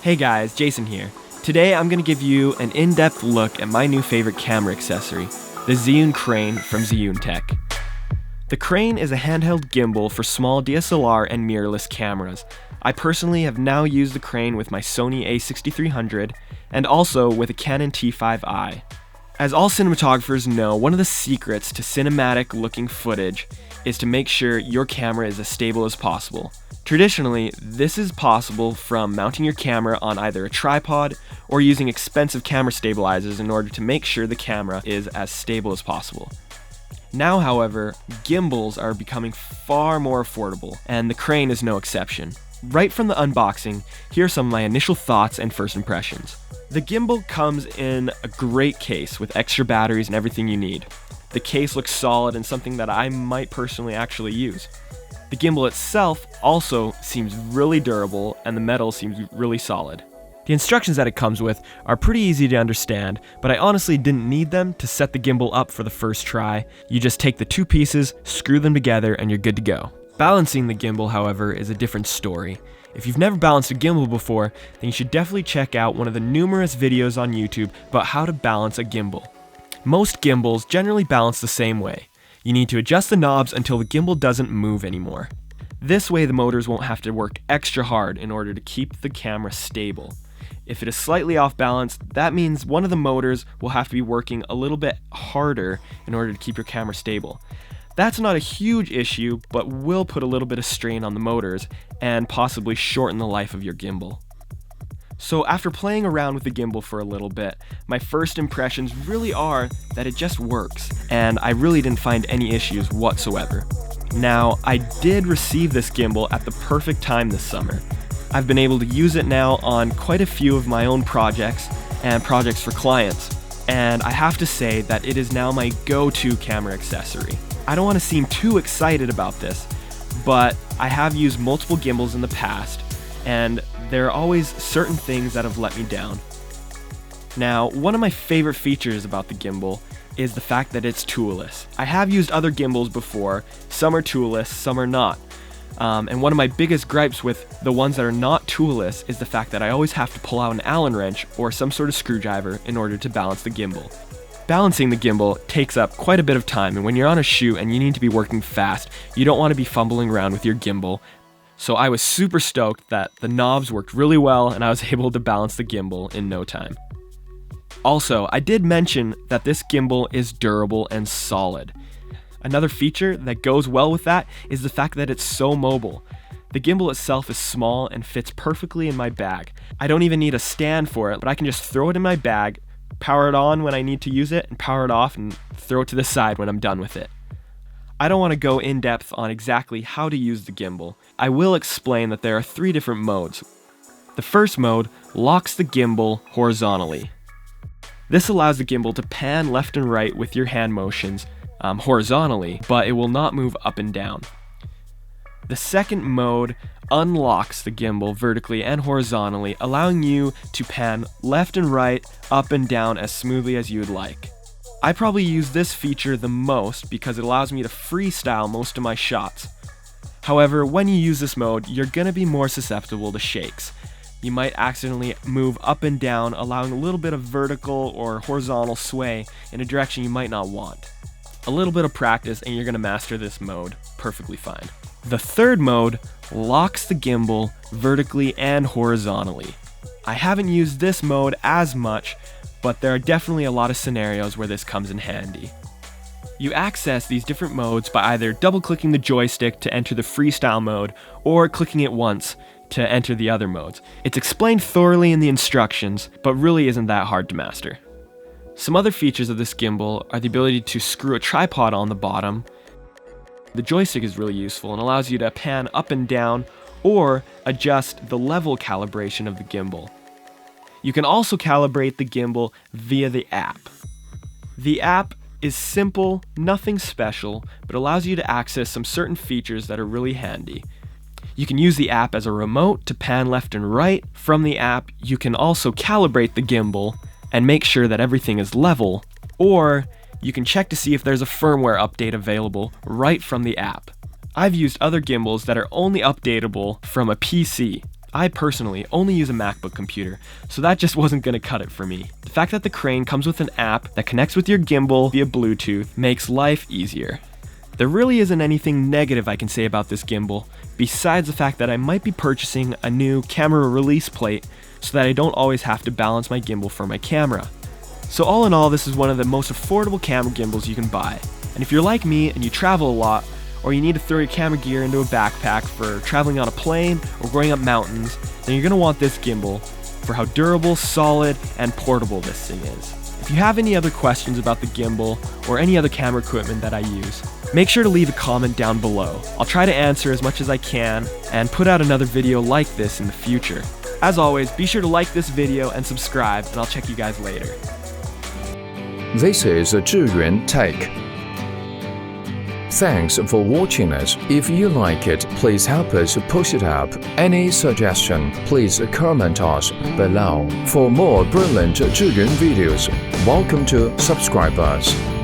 Hey guys, Jason here. Today I'm going to give you an in-depth look at my new favorite camera accessory, the Zhiyun crane from Zhiyun-tech. The crane is a handheld gimbal for small DSLR and mirrorless cameras. I personally have now used the crane with my Sony A6300 and also with a Canon T5i. As all cinematographers know, one of the secrets to cinematic looking footage is to make sure your camera is as stable as possible. Traditionally, this is possible from mounting your camera on either a tripod or using expensive camera stabilizers in order to make sure the camera is as stable as possible. Now, however, gimbals are becoming far more affordable, and the crane is no exception. Right from the unboxing, here are some of my initial thoughts and first impressions. The gimbal comes in a great case with extra batteries and everything you need. The case looks solid and something that I might personally actually use. The gimbal itself also seems really durable and the metal seems really solid. The instructions that it comes with are pretty easy to understand, but I honestly didn't need them to set the gimbal up for the first try. You just take the two pieces, screw them together, and you're good to go. Balancing the gimbal, however, is a different story. If you've never balanced a gimbal before, then you should definitely check out one of the numerous videos on YouTube about how to balance a gimbal. Most gimbals generally balance the same way. You need to adjust the knobs until the gimbal doesn't move anymore. This way the motors won't have to work extra hard in order to keep the camera stable. If it is slightly off balance, that means one of the motors will have to be working a little bit harder in order to keep your camera stable. That's not a huge issue, but will put a little bit of strain on the motors and possibly shorten the life of your gimbal. So after playing around with the gimbal for a little bit, my first impressions really are that it just works, and I really didn't find any issues whatsoever. Now, I did receive this gimbal at the perfect time this summer. I've been able to use it now on quite a few of my own projects and projects for clients, and I have to say that it is now my go-to camera accessory. I don't want to seem too excited about this, but I have used multiple gimbals in the past, and there are always certain things that have let me down. Now, one of my favorite features about the gimbal is the fact that it's toolless. I have used other gimbals before, some are toolless, some are not. And one of my biggest gripes with the ones that are not toolless is the fact that I always have to pull out an Allen wrench or some sort of screwdriver in order to balance the gimbal. Balancing the gimbal takes up quite a bit of time, and when you're on a shoot and you need to be working fast, you don't want to be fumbling around with your gimbal. So I was super stoked that the knobs worked really well and I was able to balance the gimbal in no time. Also, I did mention that this gimbal is durable and solid. Another feature that goes well with that is the fact that it's so mobile. The gimbal itself is small and fits perfectly in my bag. I don't even need a stand for it, but I can just throw it in my bag, power it on when I need to use it, and power it off and throw it to the side when I'm done with it. I don't want to go in depth on exactly how to use the gimbal. I will explain that there are 3 different modes. The first mode locks the gimbal horizontally. This allows the gimbal to pan left and right with your hand motions horizontally, but it will not move up and down. The second mode unlocks the gimbal vertically and horizontally, allowing you to pan left and right, up and down as smoothly as you would like. I probably use this feature the most because it allows me to freestyle most of my shots. However, when you use this mode, you're going to be more susceptible to shakes. You might accidentally move up and down, allowing a little bit of vertical or horizontal sway in a direction you might not want. A little bit of practice and you're going to master this mode perfectly fine. The third mode locks the gimbal vertically and horizontally. I haven't used this mode as much, but there are definitely a lot of scenarios where this comes in handy. You access these different modes by either double-clicking the joystick to enter the freestyle mode or clicking it once to enter the other modes. It's explained thoroughly in the instructions, but really isn't that hard to master. Some other features of this gimbal are the ability to screw a tripod on the bottom. The joystick is really useful and allows you to pan up and down or adjust the level calibration of the gimbal. You can also calibrate the gimbal via the app. The app is simple, nothing special, but allows you to access some certain features that are really handy. You can use the app as a remote to pan left and right. From the app, you can also calibrate the gimbal and make sure that everything is level, or you can check to see if there's a firmware update available right from the app. I've used other gimbals that are only updatable from a PC. I personally only use a MacBook computer, so that just wasn't going to cut it for me. The fact that the Crane comes with an app that connects with your gimbal via Bluetooth makes life easier. There really isn't anything negative I can say about this gimbal, besides the fact that I might be purchasing a new camera release plate so that I don't always have to balance my gimbal for my camera. So all in all, this is one of the most affordable camera gimbals you can buy. And if you're like me and you travel a lot, or you need to throw your camera gear into a backpack for traveling on a plane or going up mountains, then you're going to want this gimbal for how durable, solid, and portable this thing is. If you have any other questions about the gimbal or any other camera equipment that I use, make sure to leave a comment down below. I'll try to answer as much as I can and put out another video like this in the future. As always, be sure to like this video and subscribe, and I'll check you guys later. This is Zhiyun-tech. Thanks for watching us. If you like it, please help us push it up. Any suggestion, please comment us below. For more brilliant Zhiyun videos, welcome to subscribe us.